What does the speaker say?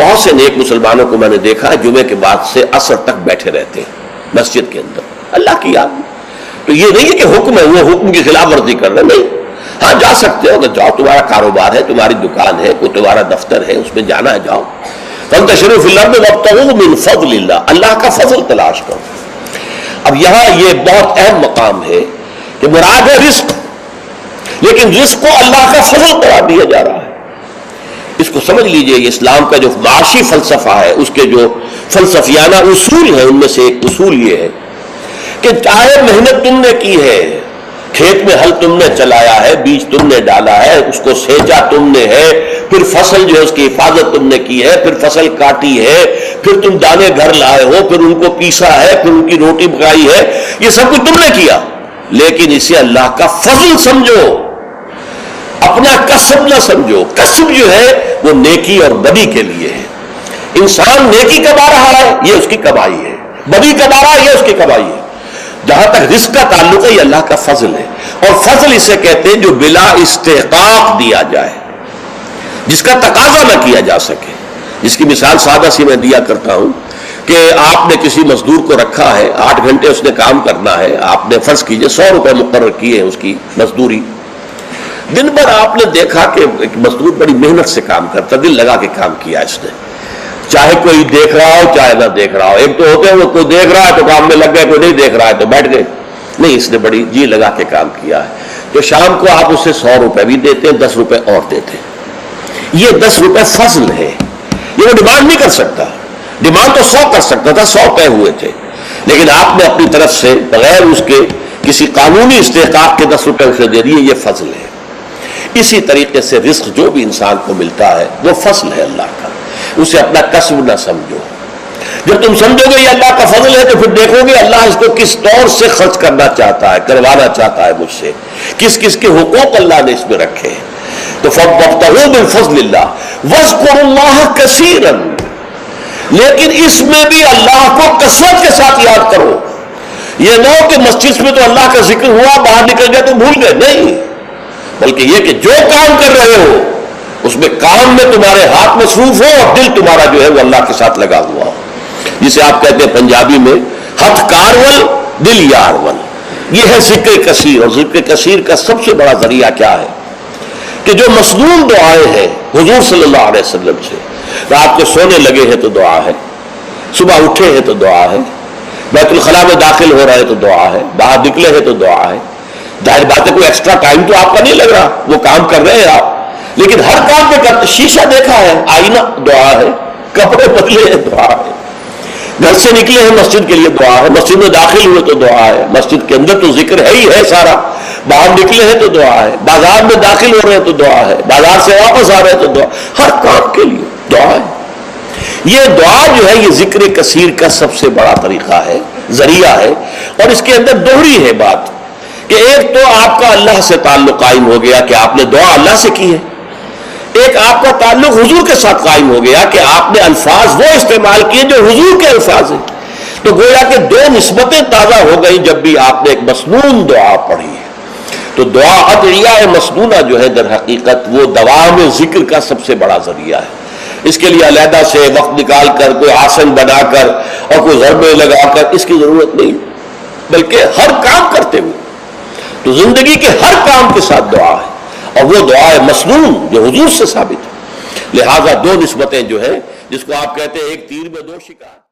بہت سے نیک مسلمانوں کو میں نے دیکھا ہے جمعے کے بعد سے عصر تک بیٹھے رہتے ہیں مسجد کے اندر اللہ کی یاد میں. تو یہ نہیں ہے کہ حکم ہے وہ حکم کی خلاف ورزی کر رہے نہیں. ہاں جا سکتے ہو, اگر جاؤ, تمہارا کاروبار ہے, تمہاری دکان ہے, کوئی تمہارا دفتر ہے, اس میں جانا ہے جاؤ. فانتشروا فی الارض وابتغوا من فضل اللہ, اللہ کا فضل تلاش کرو. اب یہاں یہ بہت اہم مقام ہے کہ مراد ہے رزق, لیکن رزق کو اللہ کا فضل قرار دیا جا رہا ہے. اس کو سمجھ لیجئے, یہ اسلام کا جو معاشی فلسفہ ہے, اس کے جو فلسفیانہ اصول ہیں, ان میں سے ایک اصول یہ ہے کہ چاہے محنت تم نے کی ہے, کھیت میں ہل تم نے چلایا ہے, بیج تم نے ڈالا ہے, اس کو سینچا تم نے ہے, پھر فصل جو ہے اس کی حفاظت تم نے کی ہے, پھر فصل کاٹی ہے, پھر تم دانے گھر لائے ہو, پھر ان کو پیسا ہے, پھر ان کی روٹی پکائی ہے, یہ سب کچھ تم نے کیا, لیکن اسے اللہ کا فضل سمجھو, اپنا کسب نہ سمجھو. کسب جو ہے وہ نیکی اور بدی کے لیے ہے. انسان نیکی کما رہا ہے, یہ اس کی کمائی ہے, بدی کما رہا ہے, یہ اس کی کمائی ہے. جہاں تک رزق کا تعلق ہے یہ اللہ کا فضل ہے, اور فضل اسے کہتے ہیں جو بلا استحقاق دیا جائے, جس کا تقاضا نہ کیا جا سکے. جس کی مثال سادہ سی میں دیا کرتا ہوں کہ آپ نے کسی مزدور کو رکھا ہے, 8 گھنٹے اس نے کام کرنا ہے, آپ نے فرض کیجئے 100 روپے مقرر کیے ہیں اس کی مزدوری. دن بھر آپ نے دیکھا کہ ایک مزدور بڑی محنت سے کام کرتا, دل لگا کے کام کیا اس نے, چاہے کوئی دیکھ رہا ہو چاہے نہ دیکھ رہا ہو. ایک تو ہوتے ہیں وہ کوئی دیکھ رہا ہے تو کام میں لگ گئے, کوئی نہیں دیکھ رہا ہے تو بیٹھ گئے. نہیں, اس نے بڑی جی لگا کے کام کیا ہے. تو شام کو آپ اسے 100 روپے بھی دیتے ہیں, 10 روپے اور دیتے ہیں. یہ 10 روپے فضل ہے, یہ وہ ڈیمانڈ نہیں کر سکتا. ڈیمانڈ تو 100 کر سکتا تھا, 100 طے ہوئے تھے, لیکن آپ نے اپنی طرف سے بغیر اس کے کسی قانونی استحقاق کے 10 روپے اسے دے دیے, یہ فضل ہے. اسی طریقے سے رزق جو بھی انسان کو ملتا ہے وہ فضل ہے اللہ کا, اسے اپنا کسب نہ سمجھو. جب تم سمجھو گے یہ اللہ کا فضل ہے تو پھر دیکھو گے اللہ اس کو کس طور سے خرچ کرنا چاہتا ہے, کروانا چاہتا ہے مجھ سے, کس کس کے حقوق اللہ نے اس میں رکھے ہیں. تو فَابْتَغُوا مِن فَضْلِ اللَّهِ وَاذْكُرُوا اللَّهَ كَثِيرًا, لیکن اس میں بھی اللہ کو کثرت کے ساتھ یاد کرو. یہ نہ ہو کہ مسجد میں تو اللہ کا ذکر ہوا, باہر نکل گئے تو بھول گئے, نہیں, بلکہ یہ کہ جو کام کر رہے ہو اس میں کام میں تمہارے ہاتھ مصروف ہو اور دل تمہارا جو ہے وہ اللہ کے ساتھ لگا ہوا ہو. جسے آپ کہتے ہیں پنجابی میں ہتھ کارول دل یارول. یہ ہے ذکر کثیر, اور ذکر کثیر کا سب سے بڑا ذریعہ کیا ہے کہ جو مصنون دعائیں ہیں حضور صلی اللہ علیہ وسلم سے, رات کو سونے لگے ہیں تو دعا ہے, صبح اٹھے ہیں تو دعا ہے, بیت الخلاء میں داخل ہو رہے ہیں تو دعا ہے, باہر نکلے ہیں تو دعا ہے. ظاہر بات ہے کوئی ایکسٹرا ٹائم تو آپ کا نہیں لگ رہا, وہ کام کر رہے ہیں آپ, لیکن ہر کام پہ کرتے. شیشہ دیکھا ہے, آئینہ دعا ہے, کپڑے بدلے ہیں دعا ہے, گھر سے نکلے ہیں مسجد کے لیے دعا ہے, مسجد میں داخل ہوئے تو دعا ہے, مسجد کے اندر تو ذکر ہے ہی ہے سارا, باہر نکلے ہیں تو دعا ہے, بازار میں داخل ہو رہے ہیں تو دعا ہے, بازار سے واپس آ رہے ہیں تو دعا, ہر کام کے لیے دعا ہے. یہ دعا جو ہے یہ ذکر کثیر کا سب سے بڑا طریقہ ہے, ذریعہ ہے. اور اس کے اندر دوہری ہے بات کہ ایک تو آپ کا اللہ سے تعلق قائم ہو گیا کہ آپ نے دعا اللہ سے کی ہے, ایک آپ کا تعلق حضور کے ساتھ قائم ہو گیا کہ آپ نے الفاظ وہ استعمال کیے جو حضور کے الفاظ ہیں. تو گویا کہ 2 نسبتیں تازہ ہو گئیں جب بھی آپ نے ایک مسنون دعا پڑھی ہے. تو دعا ادعیہ مسنونہ جو ہے در حقیقت وہ دوام ذکر کا سب سے بڑا ذریعہ ہے. اس کے لیے علیحدہ سے وقت نکال کر کوئی آسن بنا کر اور کوئی ضربے لگا کر اس کی ضرورت نہیں, بلکہ ہر کام کرتے ہوئے تو زندگی کے ہر کام کے ساتھ دعا ہے, اور وہ دعا ہے مسنون جو حضور سے ثابت ہے. لہذا 2 نسبتیں جو ہیں جس کو آپ کہتے ہیں ایک تیر میں 2 شکار.